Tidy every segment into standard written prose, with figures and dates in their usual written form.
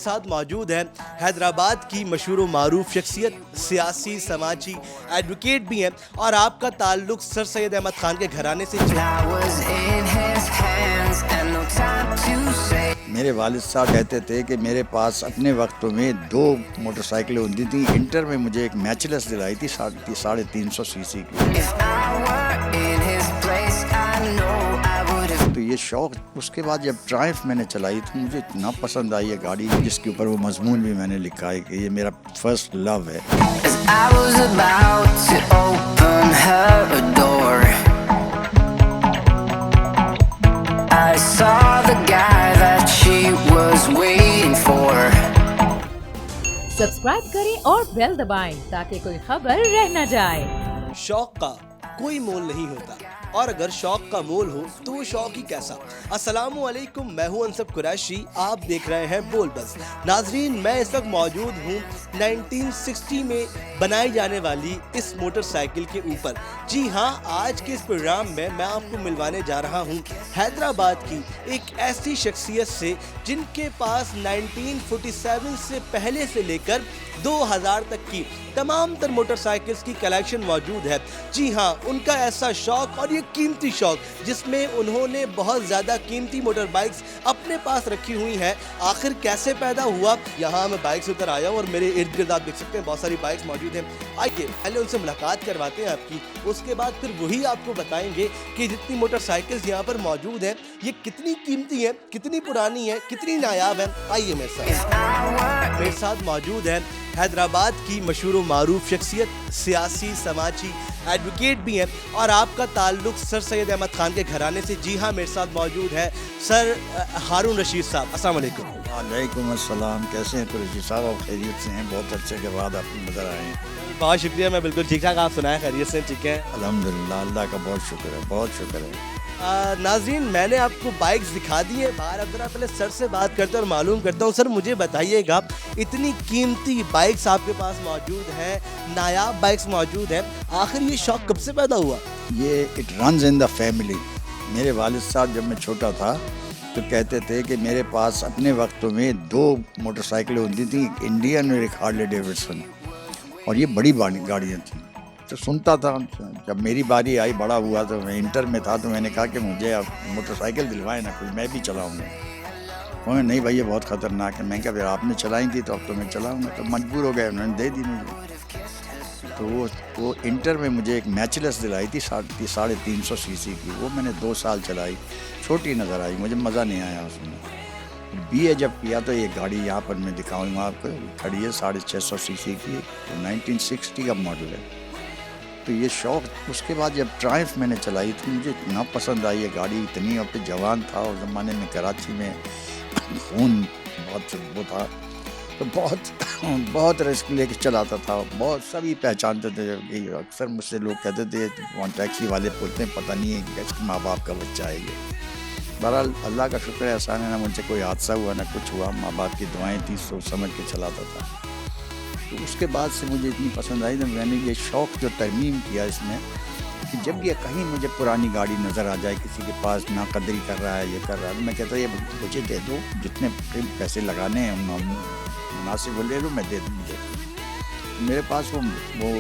ساتھ موجود ہیں حیدرآباد کی مشہور و معروف شخصیت, سیاسی سماجی ایڈوکیٹ بھی ہیں اور آپ کا تعلق سر سید احمد خان کے گھرانے سے میرے والد صاحب کہتے تھے کہ میرے پاس اپنے وقتوں میں 2 موٹر سائیکلیں ہوتی تھیں. انٹر میں مجھے ایک میچلس دلائی تھی 350 سی سی کی. تو یہ شوق, اس کے بعد جب ٹرائمف میں نے چلائی تو مجھے اتنا پسند آئی ہے گاڑی, جس کے اوپر وہ مضمون بھی میں نے لکھا ہے کہ یہ میرا فرسٹ لو ہے. سبسکرائب کریں اور بیل دبائیں تاکہ کوئی خبر رہ نہ جائے. شوق کا کوئی مول نہیں ہوتا, اور اگر شوق کا مول ہو تو وہ شوق ہی کیسا. السلام علیکم, میں ہوں انصب قریشی, آپ دیکھ رہے ہیں بول بس. ناظرین, میں اس وقت موجود ہوں 1960 میں بنائی جانے والی اس موٹر سائیکل کے اوپر. جی ہاں, آج کے اس پروگرام میں آپ کو ملوانے جا رہا ہوں حیدرآباد کی ایک ایسی شخصیت سے جن کے پاس 1947 سے پہلے سے لے کر 2000 تک کی تمام تر موٹر سائیکلز کی کلیکشن موجود ہے. جی ہاں, ان کا ایسا شوق اور یہ قیمتی شوق جس میں انہوں نے بہت زیادہ قیمتی موٹر بائکس اپنے پاس رکھی ہوئی ہیں, آخر کیسے پیدا ہوا. یہاں میں بائک سے اتر آیا ہوں اور میرے ارد گرد آپ دیکھ سکتے ہیں بہت ساری بائکس موجود ہیں. آئیے پہلے ان سے ملاقات کرواتے ہیں آپ کی, اس کے بعد پھر وہی آپ کو بتائیں گے کہ جتنی موٹر سائیکلز یہاں پر موجود ہیں یہ کتنی قیمتی ہیں, کتنی پرانی ہیں, کتنی نایاب ہیں. آئیے میرے ساتھ موجود ہیں حیدرآباد کی مشہور و معروف شخصیت, سیاسی سماجی ایڈوکیٹ بھی ہیں اور آپ کا تعلق سر سید احمد خان کے گھرانے سے. جی ہاں, میرے ساتھ موجود ہے سر ہارون رشید صاحب. السلام علیکم. وعلیکم السلام. کیسے ہیں قریشی صاحب؟ آپ خیریت سے ہیں؟ بہت عرصے کے بعد آپ نظر آئے ہیں. بہت شکریہ, میں بالکل ٹھیک ٹھاک. آپ سنائیں خیریت سے؟ ٹھیک ہے الحمدللہ, اللہ کا بہت شکر ہے, بہت شکر ہے. ناظرین, میں نے آپ کو بائکس دکھا دی ہے باہر. اب ذرا پہلے سر سے بات کرتا ہوں اور معلوم کرتا ہوں. سر مجھے بتائیے گا, اتنی قیمتی بائکس آپ کے پاس موجود ہیں, نایاب بائکس موجود ہیں, آخر یہ شوق کب سے پیدا ہوا؟ یہ it runs in the family. میرے والد صاحب جب میں چھوٹا تھا تو کہتے تھے کہ میرے پاس اپنے وقتوں میں 2 موٹر سائیکلیں ہوتی تھیں, ایک انڈین اور ایک ہارلے ڈیوڈسن, اور یہ بڑی گاڑیاں تھیں. تو سنتا تھا. جب میری باری آئی, بڑا ہوا, تو میں انٹر میں تھا, تو میں نے کہا کہ مجھے اب موٹر سائیکل دلوائیں نا کوئی, میں بھی چلاؤں گا. انہوں نے نہیں بھائی یہ بہت خطرناک ہے. میں کہا پھر آپ نے چلائیں تھی تو اب تو میں چلاؤں گا. تو مجبور ہو گئے, انہوں نے دے دی مجھے. تو وہ انٹر میں مجھے ایک میچلس دلائی تھی 350 سی سی کی. وہ میں نے 2 سال چلائی, چھوٹی نظر آئی, مجھے مزہ نہیں آیا اس میں. بی اے جب کیا تو یہ گاڑی یہاں پر میں دکھاؤں گا آپ کو, کھڑی ہے 650 سی سی کی, 1960 کا ماڈل ہے. تو یہ شوق, اس کے بعد جب ٹرائمف میں نے چلائی تو مجھے اتنا پسند آئی ہے گاڑی. اتنی اور پہ جوان تھا اس زمانے میں, کراچی میں خون بہت وہ تھا, تو بہت رسک لے کے چلاتا تھا. بہت سبھی پہچانتے تھے. اکثر مجھ سے لوگ کہتے تھے, وہاں ٹیکسی والے پوچھتے ہیں پتہ نہیں ہے کہ ماں باپ کا بچہ ہے یہ. بہرحال اللہ کا شکر ہے, احسان ہے, نہ مجھ سے کوئی حادثہ ہوا نہ کچھ ہوا. ماں باپ کی دعائیں تھیں, سوچ سمجھ کے چلاتا تھا. تو اس کے بعد سے مجھے اتنی پسند آئی تو میں نے یہ شوق جو ترمیم کیا اس میں, کہ جب یہ کہیں مجھے پرانی گاڑی نظر آ جائے, کسی کے پاس نا قدری کر رہا ہے, یہ کر رہا ہے, میں کہتا ہوں یہ مجھے دے دو, جتنے پیسے لگانے ہیں مناسب وہ لے لو, میں دے دوں. مجھے میرے پاس وہ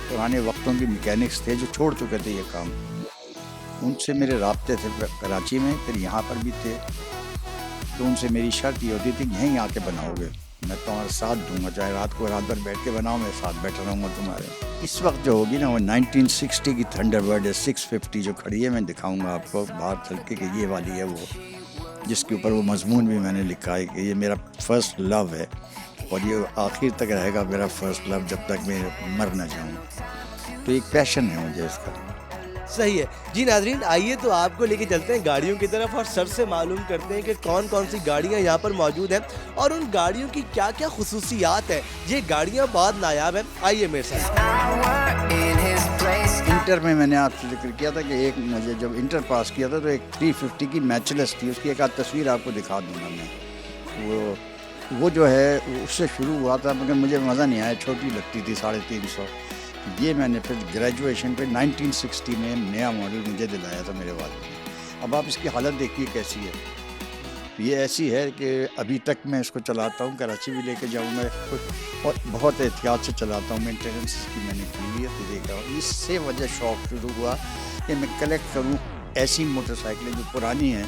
پرانے وقتوں کے میکینکس تھے جو چھوڑ چکے تھے یہ کام, ان سے میرے رابطے تھے کراچی میں, پھر یہاں پر بھی تھے. تو ان سے میری شرط یہ ہوتی تھی یہیں آ کے بناؤ گے, میں تمہارا ساتھ دوں گا, چاہے رات کو رات بھر بیٹھ کے بناؤ, میں ساتھ بیٹھا رہوں گا تمہارے. اس وقت جو ہوگی نا وہ 1960 کی تھنڈر برڈ ہے 650 جو کھڑی ہے, میں دکھاؤں گا آپ کو باہر چل کے کہ یہ والی ہے وہ, جس کے اوپر وہ مضمون بھی میں نے لکھا ہے کہ یہ میرا فرسٹ لو ہے, اور یہ آخر تک رہے گا میرا فرسٹ لو جب تک میں مر نہ جاؤں. تو ایک پیشن ہے مجھے اس کا. صحیح ہے. جی ناظرین, آئیے تو آپ کو لے کے چلتے ہیں گاڑیوں کی طرف اور سر سے معلوم کرتے ہیں کہ کون کون سی گاڑیاں یہاں پر موجود ہیں اور ان گاڑیوں کی کیا کیا خصوصیات ہیں. یہ گاڑیاں بہت نایاب ہیں. آئیے میرے ساتھ. انٹر میں نے آپ سے ذکر کیا تھا کہ ایک مجھے جب انٹر پاس کیا تھا تو ایک 350 کی میچلس تھی, اس کی ایک آدھ تصویر آپ کو دکھا دوں گا میں. وہ جو ہے اس سے شروع ہوا تھا, مگر مجھے مزہ نہیں آیا, چھوٹی لگتی تھی 350. یہ میں نے پھر گریجویشن پہ 1960 میں نیا ماڈل مجھے دلایا تھا میرے والد نے. اب آپ اس کی حالت دیکھیے کیسی ہے. یہ ایسی ہے کہ ابھی تک میں اس کو چلاتا ہوں، کراچی بھی لے کے جاؤں گا اس کو، اور بہت احتیاط سے چلاتا ہوں، مینٹیننس اس کی میں نے کی ہوئی ہے تو دیکھ رہا ہوں۔ اس سے وجہ شوق شروع ہوا کہ میں کلیکٹ کروں ایسی موٹر سائیکلیں جو پرانی ہیں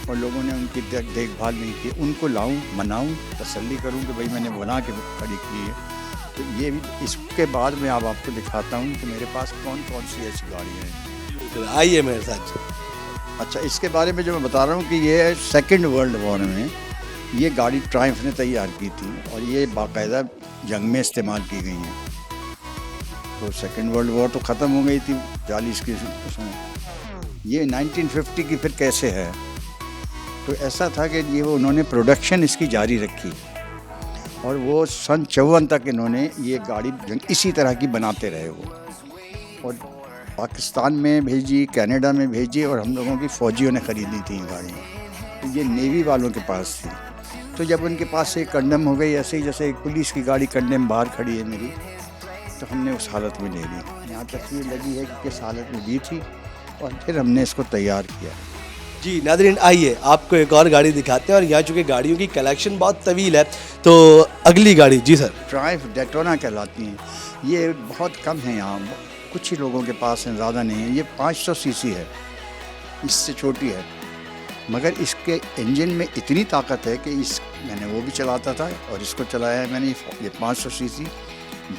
اور لوگوں نے ان کی دیکھ بھال نہیں کی، ان کو لاؤں، مناؤں، تسلی کروں کہ بھائی میں نے بنا کے کھڑی کی ہے۔ تو یہ بھی اس کے بعد میں اب آپ کو دکھاتا ہوں کہ میرے پاس کون کون سی ایسی گاڑیاں ہیں۔ آئیے میرے ساتھ۔ اچھا، اس کے بارے میں جو میں بتا رہا ہوں کہ یہ سیکنڈ ورلڈ وار میں یہ گاڑی ٹرائمف نے تیار کی تھی اور یہ باقاعدہ جنگ میں استعمال کی گئی ہیں۔ تو سیکنڈ ورلڈ وار تو ختم ہو گئی تھی 40 کی اس میں، یہ 1950 کی پھر کیسے ہے؟ تو ایسا تھا کہ یہ انہوں نے پروڈکشن اس کی جاری رکھی اور وہ سن 54 تک انہوں نے یہ گاڑی اسی طرح کی بناتے رہے وہ، اور پاکستان میں بھیجی، کینیڈا میں بھیجی، اور ہم لوگوں کی فوجیوں نے خریدی تھی یہ گاڑیاں۔ تو یہ نیوی والوں کے پاس تھی۔ تو جب ان کے پاس سے کنڈم ہو گئی، ایسے ہی جیسے ایک پولیس کی گاڑی کنڈم باہر کھڑی ہے میری، تو ہم نے اس حالت میں لے لی۔ یہاں تصویر لگی ہے کہ کس حالت میں دی تھی، اور پھر ہم نے اس کو تیار کیا۔ جی ناظرین، آئیے آپ کو ایک اور گاڑی دکھاتے ہیں، اور یہاں چونکہ گاڑیوں کی کلیکشن بہت طویل ہے تو اگلی گاڑی جی سر ٹرائمف ڈیٹونا کہلاتی ہیں، یہ بہت کم ہیں یہاں، کچھ ہی لوگوں کے پاس ہیں، زیادہ نہیں ہیں۔ یہ 500 سی سی ہے، اس سے چھوٹی ہے، مگر اس کے انجن میں اتنی طاقت ہے کہ میں نے وہ بھی چلاتا تھا اور اس کو چلایا ہے میں نے۔ یہ 500 سی سی،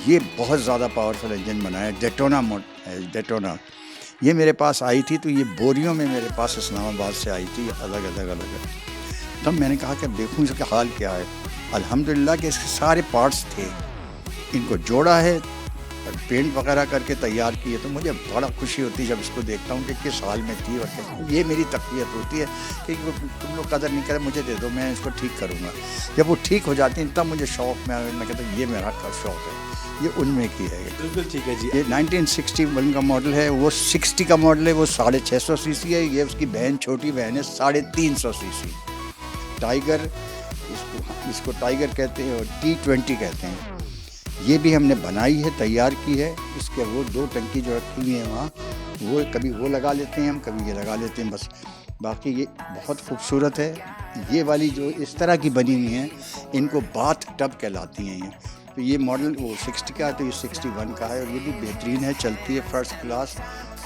یہ بہت زیادہ پاورفل انجن بنایا ہے، ڈیٹونا۔ یہ میرے پاس آئی تھی تو یہ بوریوں میں میرے پاس اسلام آباد سے آئی تھی، الگ۔ تب میں نے کہا کہ دیکھوں اس کا حال کیا ہے۔ الحمدللہ کہ اس کے سارے پارٹس تھے، ان کو جوڑا ہے اور پینٹ وغیرہ کر کے تیار کی ہے، تو مجھے بڑا خوشی ہوتی ہے جب اس کو دیکھتا ہوں کہ کس حال میں تھی، اور یہ میری تقویت ہوتی ہے کہ تم لوگ قدر نہیں کرے، مجھے دے دو، میں اس کو ٹھیک کروں گا۔ جب وہ ٹھیک ہو جاتی ہیں تب مجھے شوق میں کہتا ہوں یہ میرا شوق ہے، یہ ان میں کی ہے۔ بالکل ٹھیک ہے جی۔ یہ 1961 کا ماڈل ہے، وہ 60 کا ماڈل ہے، وہ 650 سی سی ہے۔ یہ اس کی بہن، چھوٹی بہن ہے، 350 سی سی ٹائیگر، اس کو ٹائیگر کہتے ہیں اور T20 کہتے ہیں۔ یہ بھی ہم نے بنائی ہے، تیار کی ہے۔ اس کے وہ 2 ٹنکی جو رکھی ہوئی ہیں وہاں، وہ کبھی وہ لگا لیتے ہیں ہم، کبھی یہ لگا لیتے ہیں، بس۔ باقی یہ بہت خوبصورت ہے۔ یہ والی جو اس طرح کی بنی ہوئی ہیں، ان کو باتھ ٹب کہلاتی ہیں یہ۔ تو یہ ماڈل وہ 60 کا ہے، تو یہ 61 کا ہے، اور یہ بھی بہترین ہے، چلتی ہے فرسٹ کلاس۔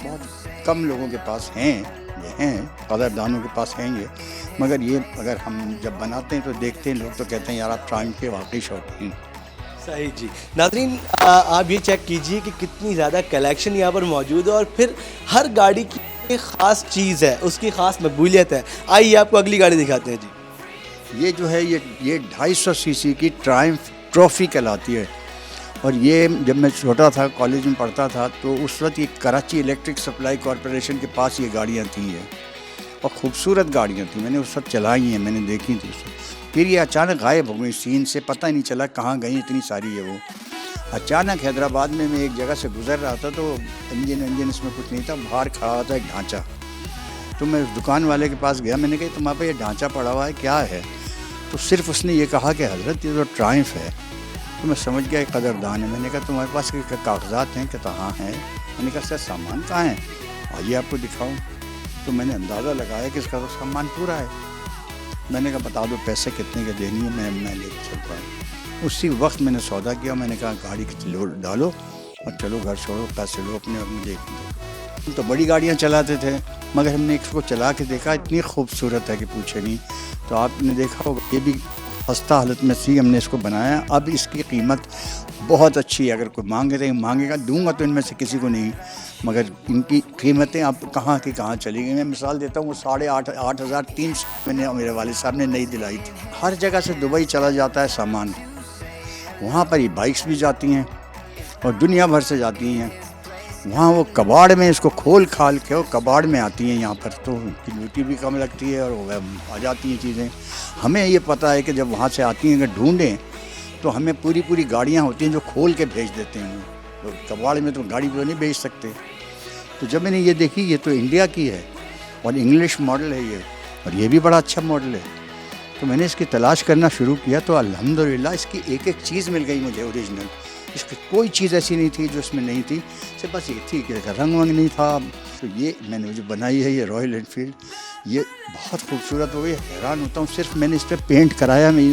بہت کم لوگوں کے پاس ہیں، یہ ہیں قدردانوں کے پاس ہیں یہ، مگر یہ اگر ہم جب بناتے ہیں تو دیکھتے ہیں لوگ تو کہتے ہیں یار آپ ٹرائمف کے واقعی شوقین۔ صحیح جی۔ ناظرین، آپ یہ چیک کیجئے کہ کتنی زیادہ کلیکشن یہاں پر موجود ہے، اور پھر ہر گاڑی کی ایک خاص چیز ہے، اس کی خاص مقبولیت ہے۔ آئیے آپ کو اگلی گاڑی دکھاتے ہیں جی۔ یہ جو ہے یہ 250 سی سی کی ٹرائمف ٹرافی کہلاتی ہے، اور یہ جب میں چھوٹا تھا، کالج میں پڑھتا تھا، تو اس وقت یہ کراچی الیکٹرک سپلائی کارپوریشن کے پاس یہ گاڑیاں تھیں یہ، اور خوبصورت گاڑیاں تھیں، میں نے اس وقت چلائی ہیں، میں نے دیکھی تھی اس وقت۔ پھر یہ اچانک غائب ہو گئی سین سے، پتہ ہی نہیں چلا کہاں گئی، اتنی ساری ہے وہ۔ اچانک حیدرآباد میں ایک جگہ سے گزر رہا تھا تو انجن اس میں کچھ نہیں تھا، باہر کھڑا تھا ایک ڈھانچہ۔ تو میں اس دکان والے کے پاس گیا، میں نے کہا تمہارے پاس یہ ڈھانچہ پڑا ہوا ہے، کیا ہے؟ تو صرف اس نے یہ کہا کہ حضرت یہ تو ٹرائمف ہے۔ تو میں سمجھ گیا ایک قدردان ہے۔ میں نے کہا تمہارے پاس کاغذات ہیں؟ کہتا ہاں ہیں۔ میں نے کہا سر سامان کہاں ہے؟ آئیے آپ کو دکھاؤں۔ تو میں نے اندازہ لگایا کہ اس کا تو سامان پورا ہے۔ میں نے کہا بتا دو پیسے کتنے کے دینی ہے، میں لے کے چلتا ہوں۔ اسی وقت میں نے سودا کیا، میں نے کہا گاڑی کی لوڈ ڈالو اور چلو گھر چھوڑو، پیسے لو اپنے، مجھے ہم تو بڑی گاڑیاں چلاتے تھے، مگر ہم نے اس کو چلا کے دیکھا، اتنی خوبصورت ہے کہ پوچھے نہیں۔ تو آپ نے دیکھا ہوگا یہ بھی خستہ حالت میں تھی، ہم نے اس کو بنایا۔ اب اس کی قیمت بہت اچھی ہے، اگر کوئی مانگے گا دوں گا تو ان میں سے کسی کو نہیں، مگر ان کی قیمتیں اب کہاں کی کہاں چلی گئی۔ میں مثال دیتا ہوں، وہ 8,500 میں نے میرے والد صاحب نے نئی دلائی تھی۔ ہر جگہ سے دبئی چلا جاتا ہے سامان، وہاں پر یہ بائکس بھی جاتی ہیں اور دنیا بھر سے جاتی ہیں۔ وہاں وہ کباڑ میں اس کو کھول کھال کے وہ کباڑ میں آتی ہیں یہاں پر، تو ان کی ڈیوٹی بھی کم لگتی ہے اور وہ آ جاتی ہیں چیزیں۔ ہمیں یہ پتہ ہے کہ جب وہاں سے آتی ہیں اگر ڈھونڈیں تو ہمیں پوری گاڑیاں ہوتی ہیں جو کھول کے بھیج دیتے ہیں، وہ کباڑ میں تو گاڑی کو نہیں بھیج سکتے۔ تو جب میں نے یہ دیکھی یہ تو انڈیا کی ہے اور انگلش ماڈل ہے یہ، اور یہ بھی بڑا اچھا ماڈل ہے، تو میں نے اس کی تلاش کرنا شروع کیا تو الحمدللہ اس کی ایک چیز مل گئی مجھے اوریجنل۔ اس کی کوئی چیز ایسی نہیں تھی جو اس میں نہیں تھی، صرف بس یہ تھی کہ رنگ ونگ نہیں تھا. تو یہ میں نے جو بنائی ہے یہ رائل انفیلڈ، یہ بہت خوبصورت ہو گئی. حیران ہوتا ہوں صرف میں نے اس پہ پینٹ کرایا میں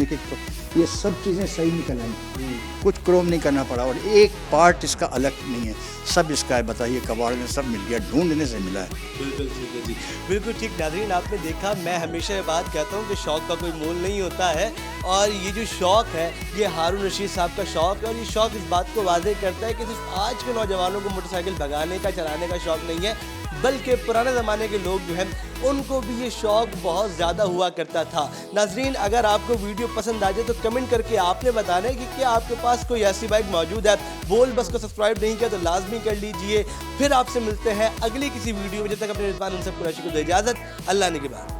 یہ سب چیزیں صحیح نکل آئیں، کچھ کروم نہیں کرنا پڑا، اور ایک پارٹ اس کا الگ نہیں ہے، سب اس کا ہے. بتائیے کباڑ میں سب مل گیا، ڈھونڈنے سے ملا ہے. بالکل ٹھیک ہے جی، بالکل ٹھیک. ناظرین آپ نے دیکھا، میں ہمیشہ یہ بات کہتا ہوں کہ شوق کا کوئی مول نہیں ہوتا ہے، اور یہ جو شوق ہے یہ ہارون رشید صاحب کا شوق ہے، اور یہ شوق اس بات کو واضح کرتا ہے کہ صرف آج کے نوجوانوں کو موٹر سائیکل بھگانے کا چلانے کا شوق نہیں ہے، بلکہ پرانے زمانے کے لوگ جو ہیں ان کو بھی یہ شوق بہت زیادہ ہوا کرتا تھا. ناظرین اگر آپ کو ویڈیو پسند آ جائے تو کمنٹ کر کے آپ نے بتانا ہے کہ کیا آپ کے پاس کوئی ایسی بائک موجود ہے. بول بس کو سبسکرائب نہیں کیا تو لازمی کر لیجئے. پھر آپ سے ملتے ہیں اگلی کسی ویڈیو میں، جب تک اپنے رضوان انصب قریشی کو دے اجازت. اللہ نے کے بعد.